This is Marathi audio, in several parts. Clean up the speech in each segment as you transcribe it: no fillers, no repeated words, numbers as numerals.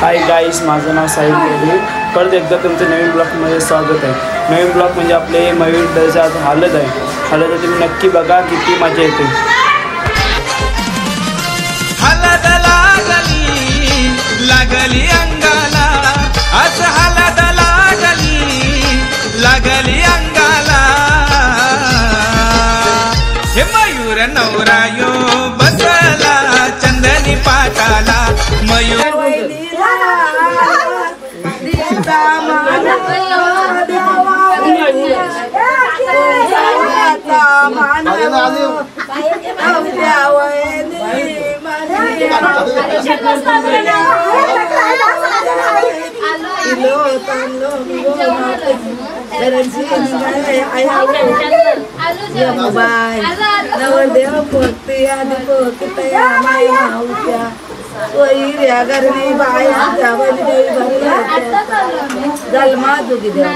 हाय गाईस, माझं नाव साहिल केली. परत एकदा तुमचं नवीन ब्लॉगमध्ये स्वागत आहे. नवीन ब्लॉग म्हणजे आपले नवीन त्याच्यात हालत आहे तुम्ही नक्की बघा, किती मजा येते. हलद लागली अंगाला, आज हलद लागली अंगाला. हे मयूर नवरायो बसला चंदनी पाटाला. मयूर नवरदेव पोती आधी पोती तया माई माऊच्या सोयीऱ्या घरणी बाया जावली भरल्या जन्मा जुगी द्या.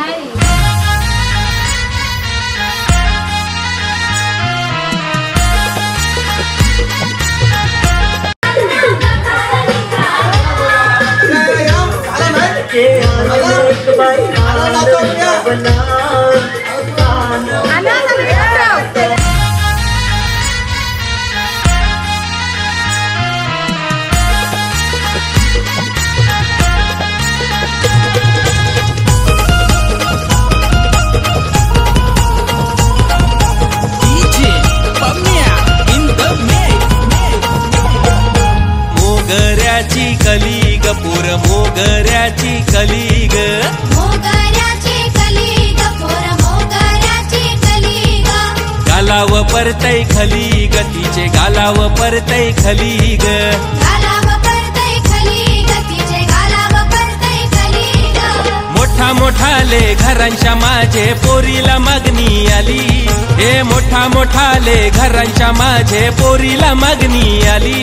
मोगऱ्याची कली ग पोर, मोगऱ्याची कली ग, मोगऱ्याची कली ग पोर, मोगऱ्याची कली ग. गालाव परतय खली ग तिचे, गालाव परतय खली ग, गालाव परतय खली ग तिचे, गालाव परतय खली ग. मोठा मोठाले घरांच्या माझे पोरीला मागणी आली. हे मोठा मोठाले घरांच्या माझे पोरीला मागणी आली.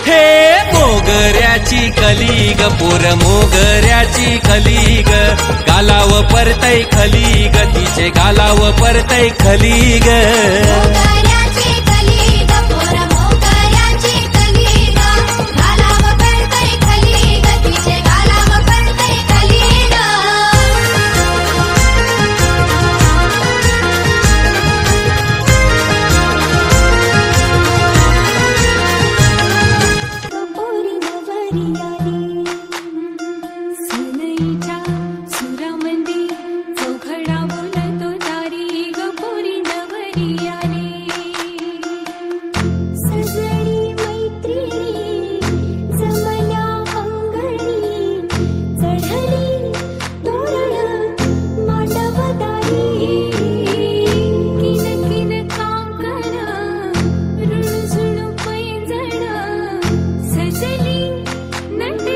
हे मोगऱ्याची कली ग पोर, मोगऱ्याची कली ग, गालाव परतय खली ग तिचे, गालाव परतय खली ग. मोगऱ्याची कली ग पोर, मोगऱ्याची कली ग, गालाव परतय खली ग तिचे, गालाव परतय खली ग. सजली नट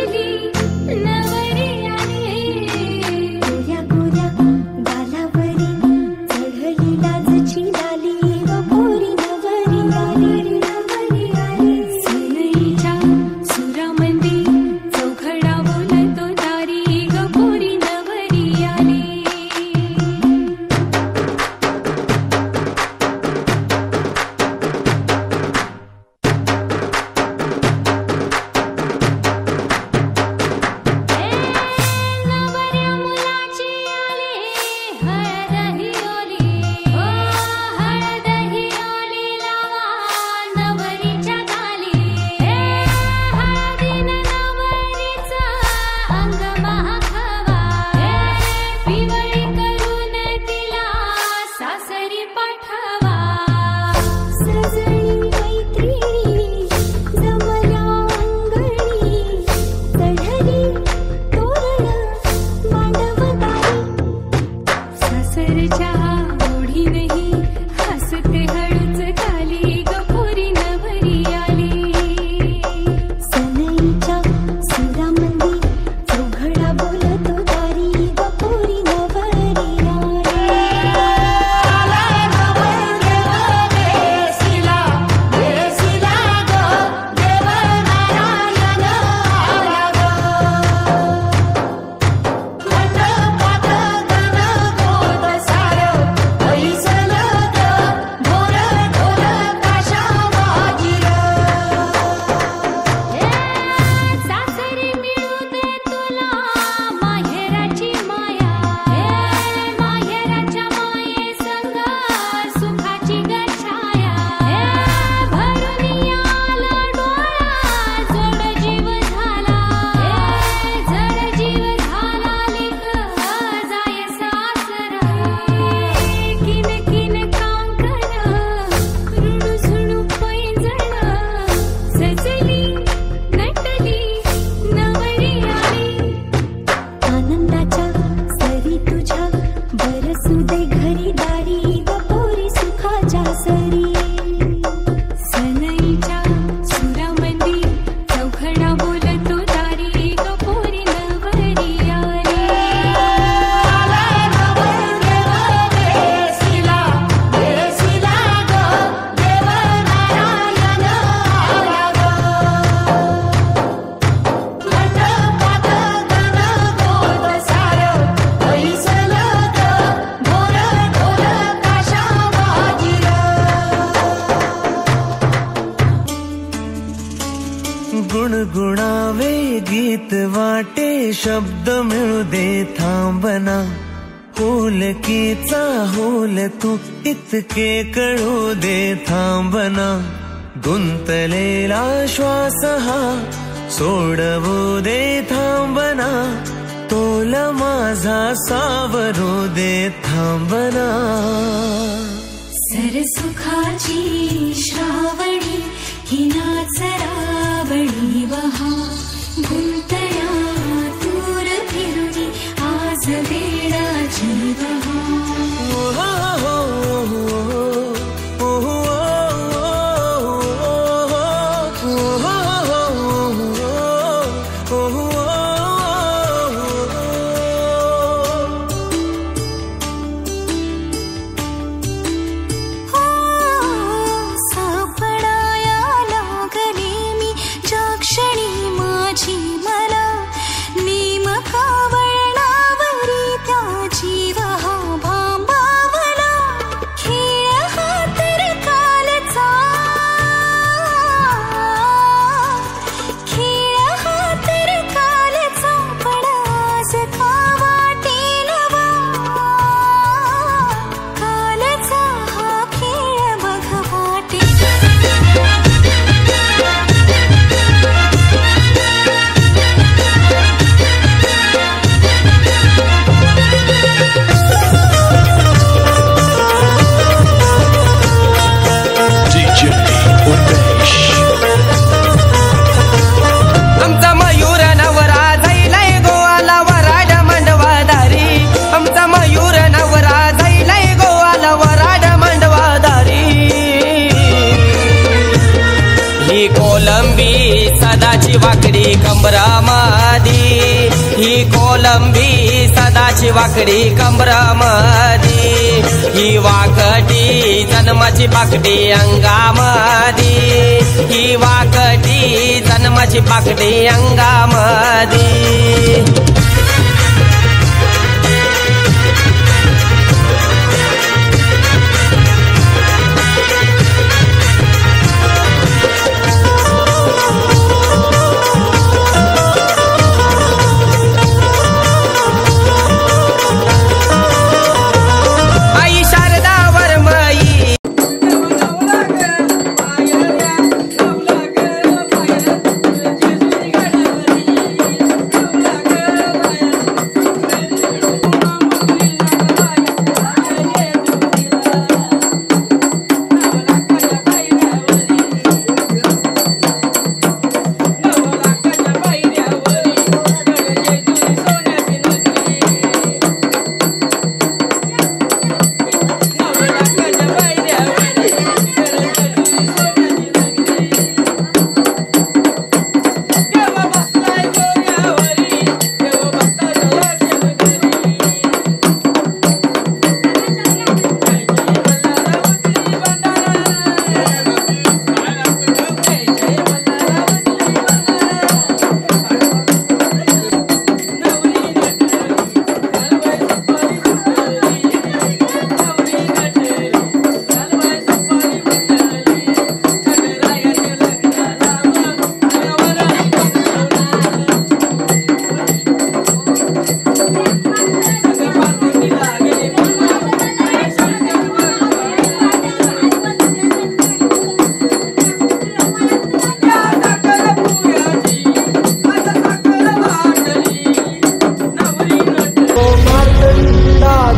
गुणगुणावे गीत वाटे शब्द मिळू दे थांबना होलकीचा होल तू इतके कळू दे थांबना गुंतलेला श्वास हा सोडवू दे थांबना तोल माझा सावरू दे थांबना सरसुखाची श्रावणी हिनाच रावणी वहा गुंतया दूर फिरुनी आज वेळाची वहा कोलंबी सदाची वाकडी कंबरामधी ही कोलंबी सदाची वाकडी कंबरामधी ही वाकटी जन्माची पाकडी अंगामधी ही वाकटी जन्माची पाकडी अंगामधी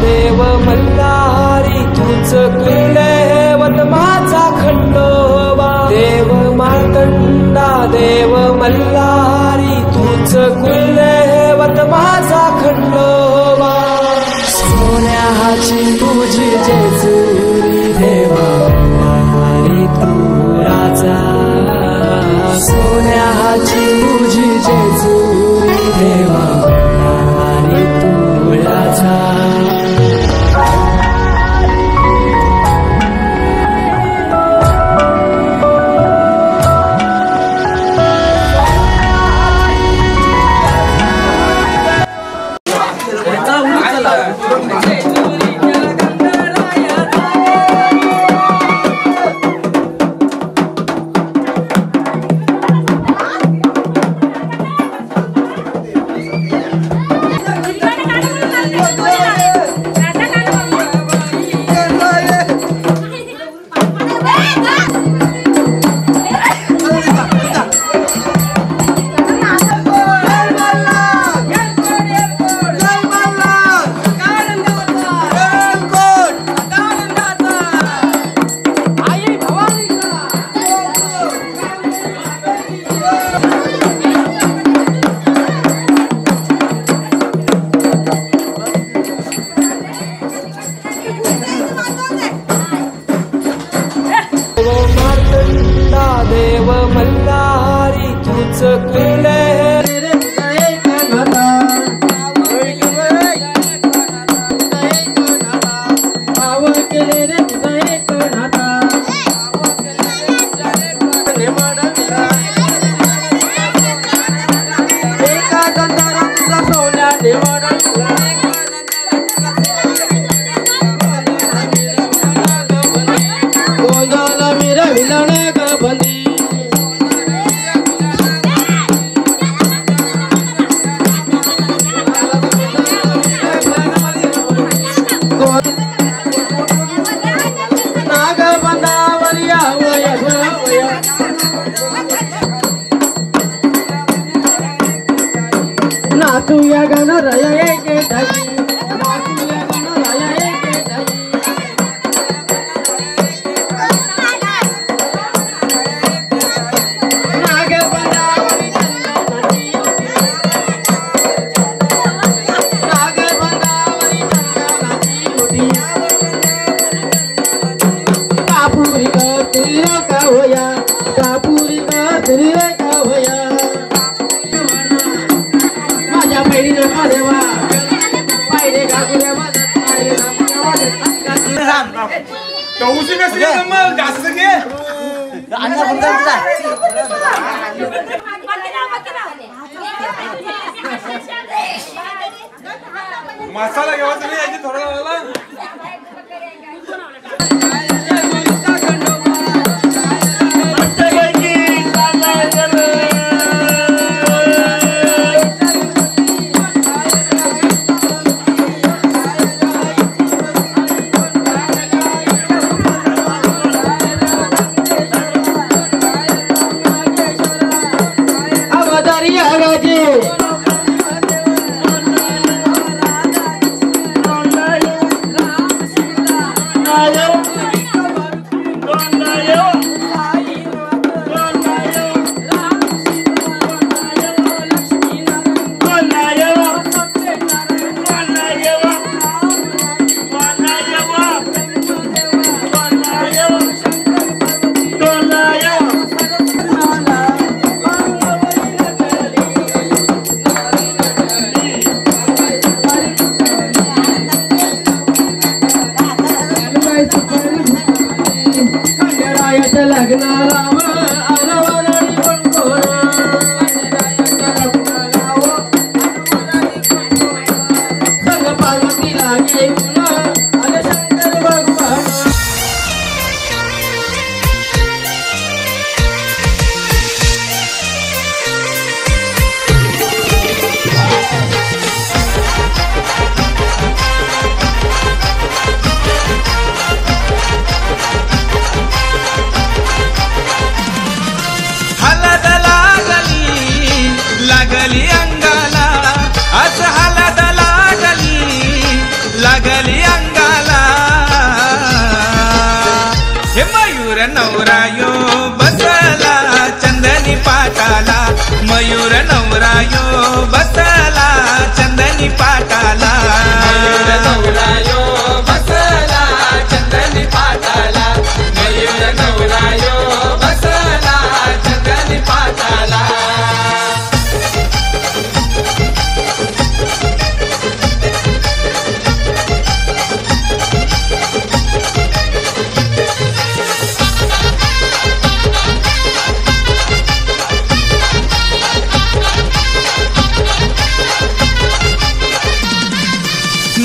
देव मल्हारी तूच कुलदैवत माझा खंडोबा देव मार्तंडा देव मल्हारी तूच कुलदैवत माझा खंडोबा सोन्याची तुझी जेजुरी देवा मल्हारी तू राजा सोन्याची नाचूया गणराया एके ढगी, नाचूया गणराया एके ढगी. नागबंधावरी चंदनाची ओटी, नागबंधावरी चंदनाची ओटी. कापुरी तुल्य का होया, कापुरी तुल्य का होया. माझ्या बहिणीनं देवा पाहिजे काकुल्या माझ्या पाहिजे काकुल्या माझ्या कौशी कसं घे मग जास्त घे अण्णा पण करत आहे. मसाला घ्यावा तुम्ही याची थोडा लावला नवरायो बसला चंदनी पाटाला मयूर नवरायो बसला चंदनी पाटाला मयूर नवरायो बसला चंदनी पाटाला मयूर नवरायो बसला चंदनी पाटाला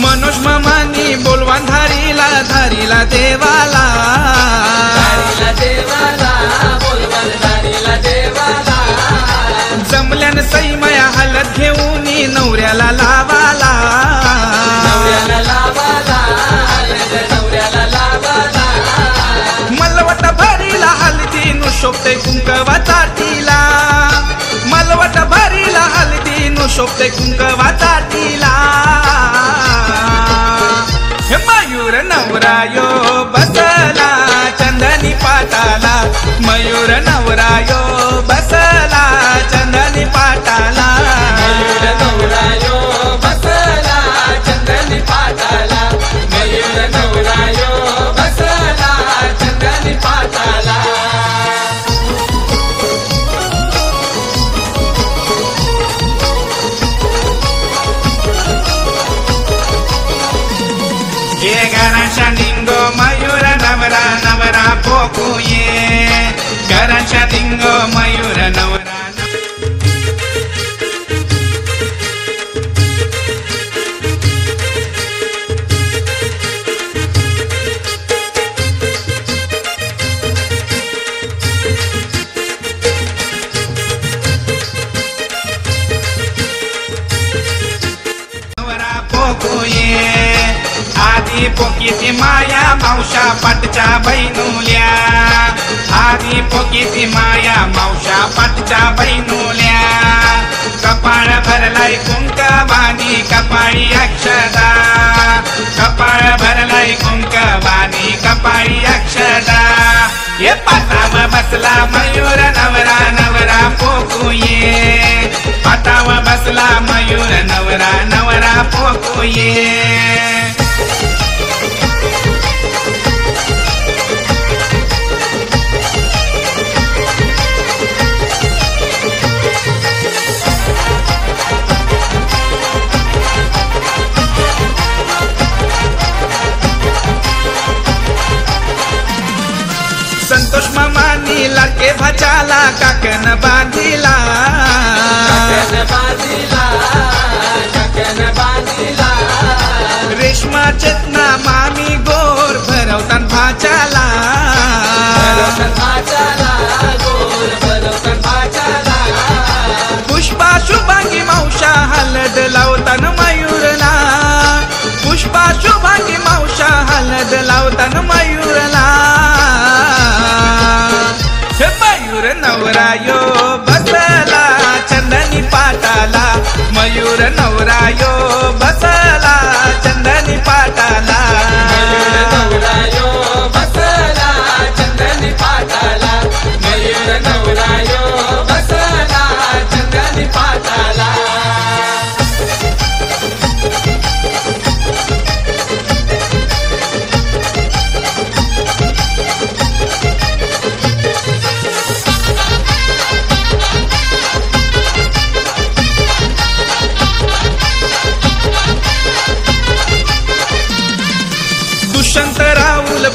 मनोज मामानी बोलवान धारीला धारीला देवाला बोलवान धारीला देवाला जमल्यान सईमया हलत घेऊन नवऱ्याला लावाला मलवट भरीला हलदी नु शोभते कुंकवा चाटीला मलवट भरीला हलदी नु शोभते कुंकवा चाटीला मयूर नवरायो बसला चंदनी पाटाला मयूर नवरायो बसला चंदनी पाटाला मयूर नवरायो बसला चंदनी पाटाला मयूर नवरायो बसला चंदनी पाटाला घराच्या डिंगो मयूर नवरा नवरा पोकुये घराच्या डिंगो पोकीती माया मावशा पाटच्या बहिणुल्या आधी पोकीती माया मावशा पाटच्या बहिणुल्या कपाळ भरलाय कुंकवानी कपाळी अक्षदा कपाळ भरलाय कुंकवानी कपाळी अक्षदा ये पाटाव बसला मयूर नवरा नवरा पोकुये पाटाव बसला मयूर नवरा नवरा पोकुये संतोष मामानी लाडके भाच्याला काकन बांधिला रेशमा चेतना मामी गोर भरवतान भाच्याला पुष्पा शुभांगी मावशा हलद लावतान मयूरला पुष्पा शुभांगी मावशा हलद लावतान मयूरला मयूर नवरा यो बसला चंदनी पाटाला मयूर नवरा यो बसला चंदनी पाटाला मयूर नवरा यो बसला चंदनी पाटाला मयूर नवरा यो बसला चंदनी पाटाला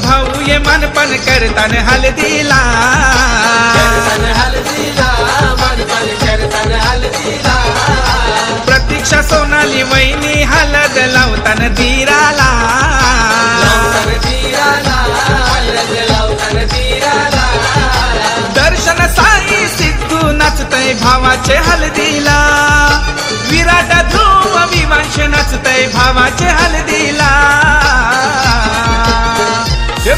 भाऊ ये मनपन करतान हलदीला प्रतीक्षा सोनाली वहिनी हलद लावतान धीराला दर्शन साई सिद्धू नाचतय भावाचे हलदीला विराट ध्रुव विवांश नाचतय भावाचे हलदीला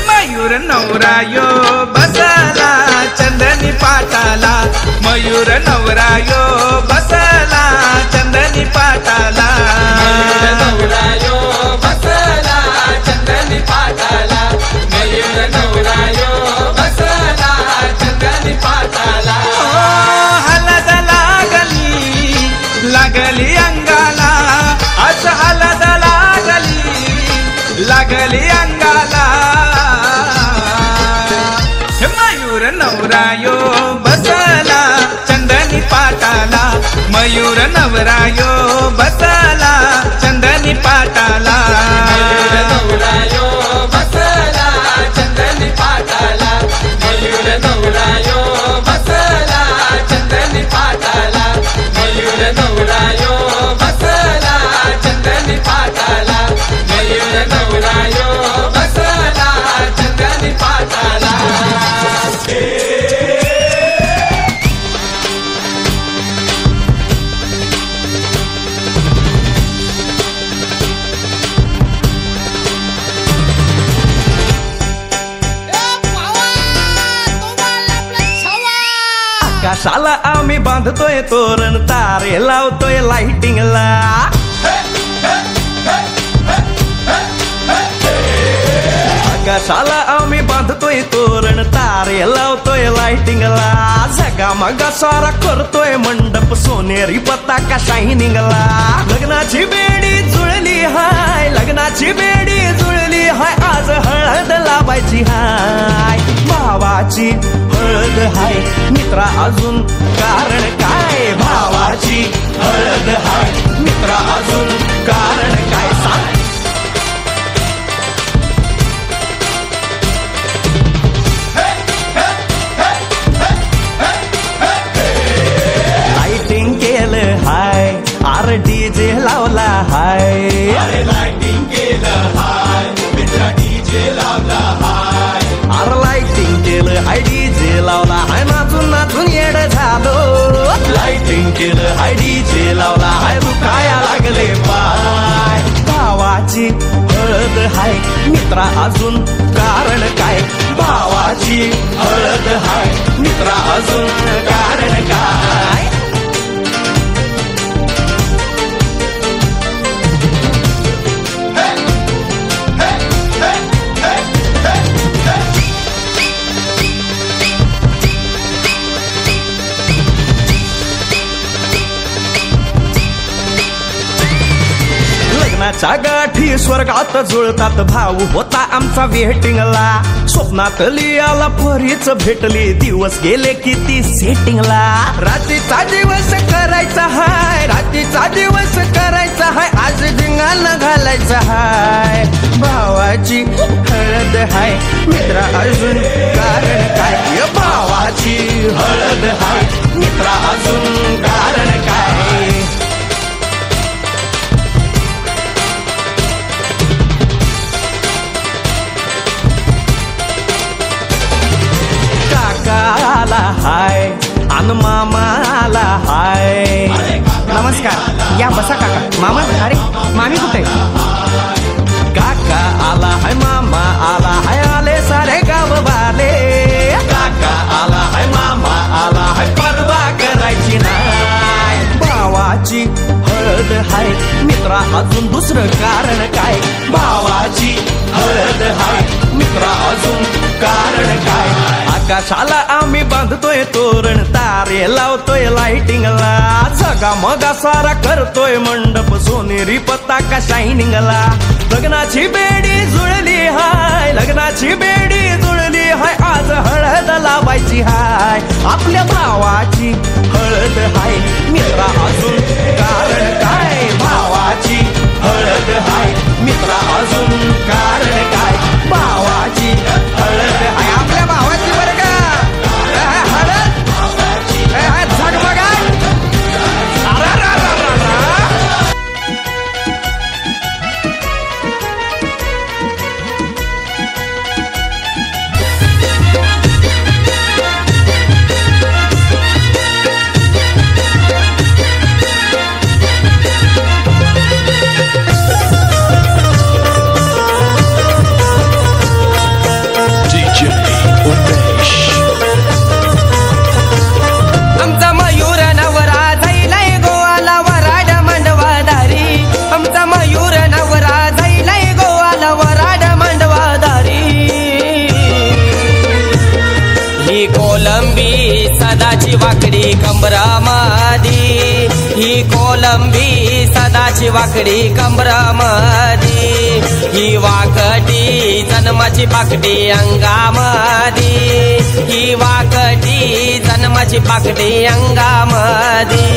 मयूर नवरा यो बसला चंदनी पाटाला मयूर नवरा यो बसला चंदनी पाटाला मयूर नवरा यो बसला चंदनी पाटाला मयूर नवरा यो बसला चंदनी पाटाला हलद लागली लागली अंगाला आज हलद लागली अंगाला मयूर नवरा यो बसला चंदनी पाटाला मयूर नवरा यो बसला चंदनी पाटाला मयूर नवरा यो बसला चंदनी पाटाला मयूर नवरा यो बसला चंदनी पाटाला मयूर नवरा यो बसला चंदनी पाटाला मयूर नवरा यो बसला चंदनी पाटाला आकाशाला आम्ही बांधतोय तोरण तारे लावतोय लाइटिंगला आकाशाला आम्ही बांधतोय तोरण तारे लावतोय लाइटिंगला झगामगा सारा करतोय मंडप सोनेरी पताका शायनिंगला लग्नाची बेडी जुळली हाय लग्नाची बेडी जुळली हाय आज हळद लावायची हाय भावाची हळद हाय मित्रा अजून कारण काय भावाची हळद हाय मित्रा अजून कारण काय सांग लाइटिंग केलं हाय आर डीजे लावला हाय अरे लाइटिंग केलं हाय मित्रा डीजे लावला हाय आर लाइटिंग केलं हाय डीजे लावला हाय नाचून नाचून येड झालो लाइटिंग केलं हाय डीजे लावला हाय दुखाया लागले पाय भावाची हळद हळद हाय मित्रा अजून कारण काय भावाची हळद हाय मित्रा अजून कारण काय लग्नाच्या गाठी स्वर्गात जुळतात भाऊ होता आमचा वेटिंगला स्वप्नात लियाला परीच भेटली दिवस गेले किती सेटिंगला रात्रीचा दिवस करायचा हाय रात्रीचा दिवस करायचा हाय आज धिंगाणा घालायचा हाय भावाची हळद हाय मित्रा अजून कारण काय भावाची हळद हाय मित्रा अजून कारण काय काकाला हाय अन मामाला हाय नमस्कार या बसा काका मामा अरे मामी कुठे काका आला हाय मामा आला हाय आले सारे गाव वाले काका आला हाय मामा आला हाय परवा करायची नाय भावाची हळद हाय मित्रा अजून दुसरं कारण काय भावाची हळद हाय मित्रा अजून कारण काय आकाशाला आम्ही बांधतोय तोरण तारे लावतोय लाइटिंगला जगा मगा सारा करतोय मंडप सोनेरी पताका शायनिंगला लग्नाची बेडी जुळली हाय लग्नाची बेडी जुळली हाय आज हळद लावायची हाय आपल्या भावाची हळद हाय मित्रा अजून कारण काय भावाची हळद हाय मित्रा अजून कारण काय भावाची हळद हाय आपल्या भावाची बरं का हळद झगमगा आमचा मयूर नवरा जाईलाय गोवाला वराड मांडवादारी आमचा मयूर नवरा जाईलाय गोवाला वराड मांडवादारी ही कोलंबी सदाची वाकडी कंबरामादी ही कोलंबी सदाची वाकडी कंबरामादी ही वाकटी जन्माची पाकडी अंगामदी ही वाकटी जन्माची पाकडी अंगामदी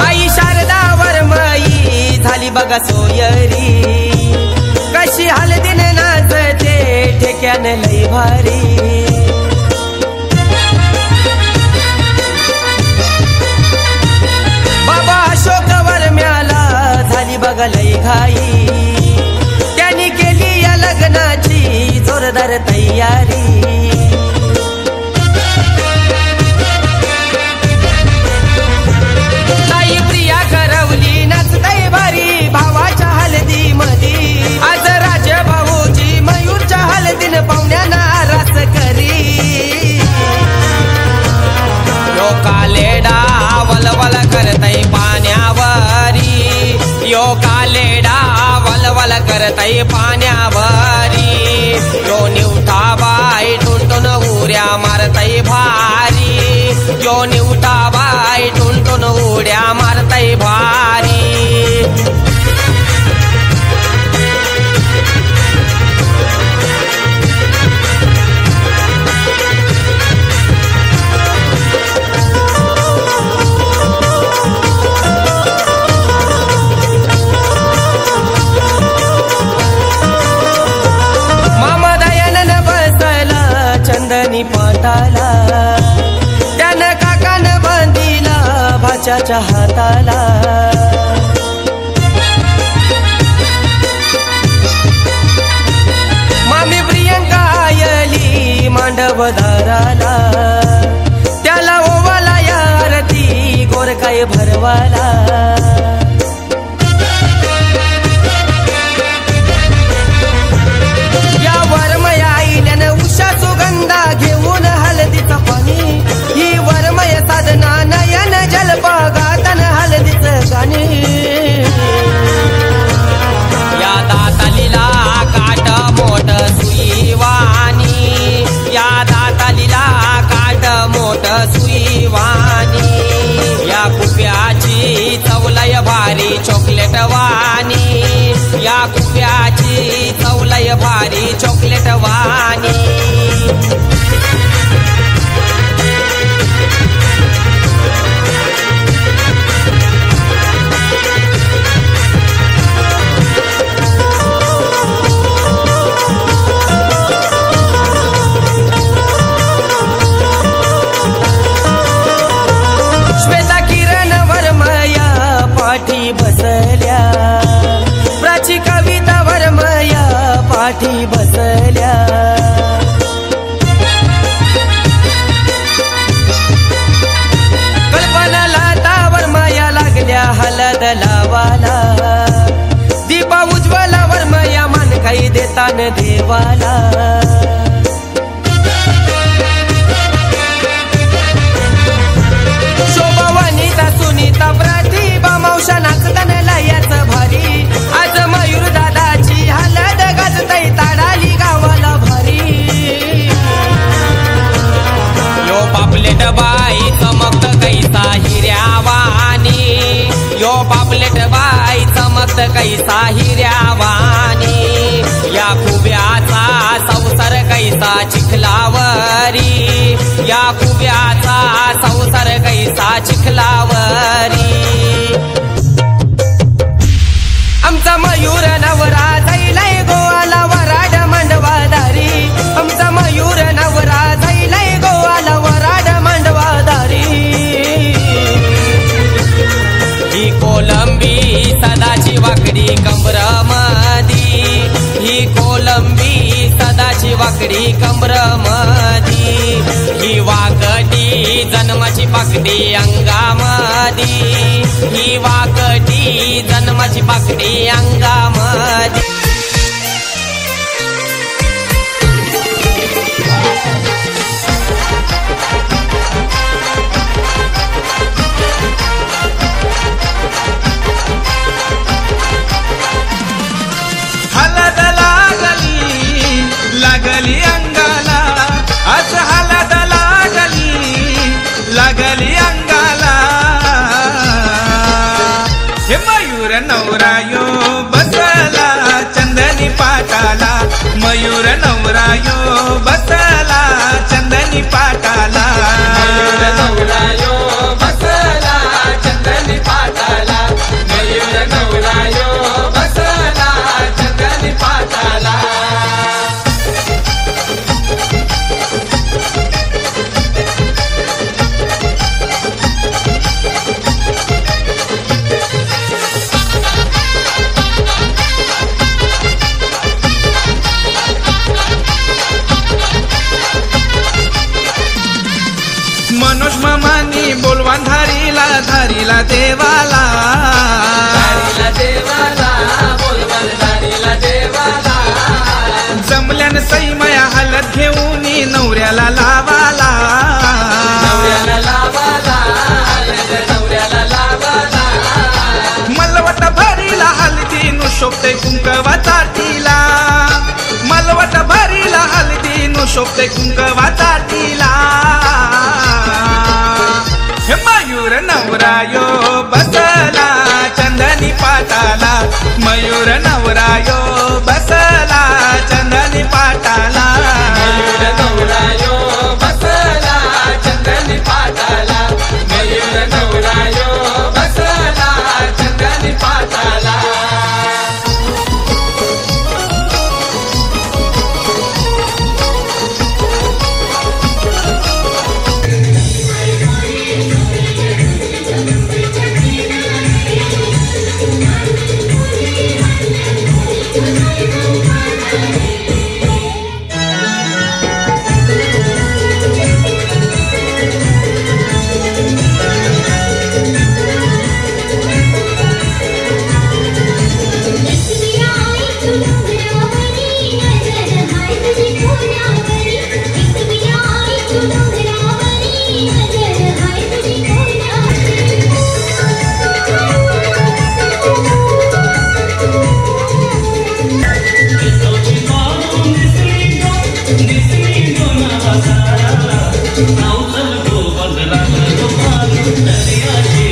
आई शारदा वरमाई झाली बघा सोयरी कशी हलदीने नाचते ठेक्याने लई भारी बाबा अशोक वरम्याला झाली बघा लई घाई त्यांनी केली या लग्नाची जोरदार तयारी ताई प्रिया करवली नाचताय भारी भावाच्या हलदी मधी आज राजा भाऊजी मयूरच्या हलदीन पाहुण्यांना रास करी यो कालेडा वलवल करतय पाण्यावरी यो कालेडा वलवल करतय पाण्यावरी यो निवठाबाई टुनटुन उड्या मारतय भारी यो निवठाबाई टुनटुन उड्या मारतय भारी मामा दयानन बसला चंदनी पाटाला त्यानं काकानं बांधिला भाच्याच्या हाताला मामी प्रियंका आयली मांडव दाराला त्याला ओवाला या आरती गोर काय भरवाला या वरमय आईल्यानं उषा सुगंधा घेऊन हळदीचं पाणी ही वरमय साधना नयन जलपा गातन हळदीचं गाणी या दातालीला काट मोठ सुईवानी या दातालीला काट मोठ सुईवानी या कुप्याची चवलय भारी चॉकलेट वाणी या कुप्याची चवलय भारी चॉकलेट वाणी श्वेता किरण वर्मया पाठी बसल्या प्राची कविता वर्मया पाठी बसल्या कल्पना लता वर्मया लागल्या हलद लावाला दीपा उज्ज्वला वर्मया मान काही देतान देवाला शोभा सुनीता प्रतिभा मावशा नाचतान लयाच भारी आज मयूर दादाची हलद गाजतय ताडाली गावाला भारी यो पापलेट बाई चमकत कैसा हिऱ्यावानी यो पापलेट बाई चमकत कैसा हिऱ्यावानी या खुब्याचा संसार कैसा चिखलावरी या खुब्याचा संसार कैसा चिखलावरी आमचा मयूर नवरा जाईलाय गोवाला वराड मांडवादारी आमचा मयूर नवरा जाईलाय गोवाला वराड मांडवादारी ही कोलंबी सदाची वाकडी कमरमदी ही कोलंबी सदाची वाकडी कमरमदी ही वाकडी जन्माची पाकडी अंगामदी ही वाकडी जन्माची पाकडी अंगामदी हलद लागली अंगाला आज हलद लागली अंगाला हे मयूर नवरायो बसला चंदनी पाटाला मयूर नवरायो बसला चंदनी पाटाला मयूर नवरायो बसला चंदनी पाटाला मयूर नवरायो बसला चंदनी पाटाला मनोज मामानी बोलवान धारीला देवाला बोलवान धारीला देवाला जमल्यान सईमया हलद घेऊन नवऱ्याला लावाला मलवट भरीला हलदी नु शोभते कुंकवाचा टिला मलवट भरीला हलदी नु शोभते कुंकवाचा टिला हे मयूर नवरायो बसला चंदनी पाटाला मयूर नवरायो बसला चंदनी पाटाला मयूर नवरायो बसला चंदनी पाटाला मयूर नवरायो बसला चंदनी पाटाला नाव चलतो बंगला दरबार दर्याची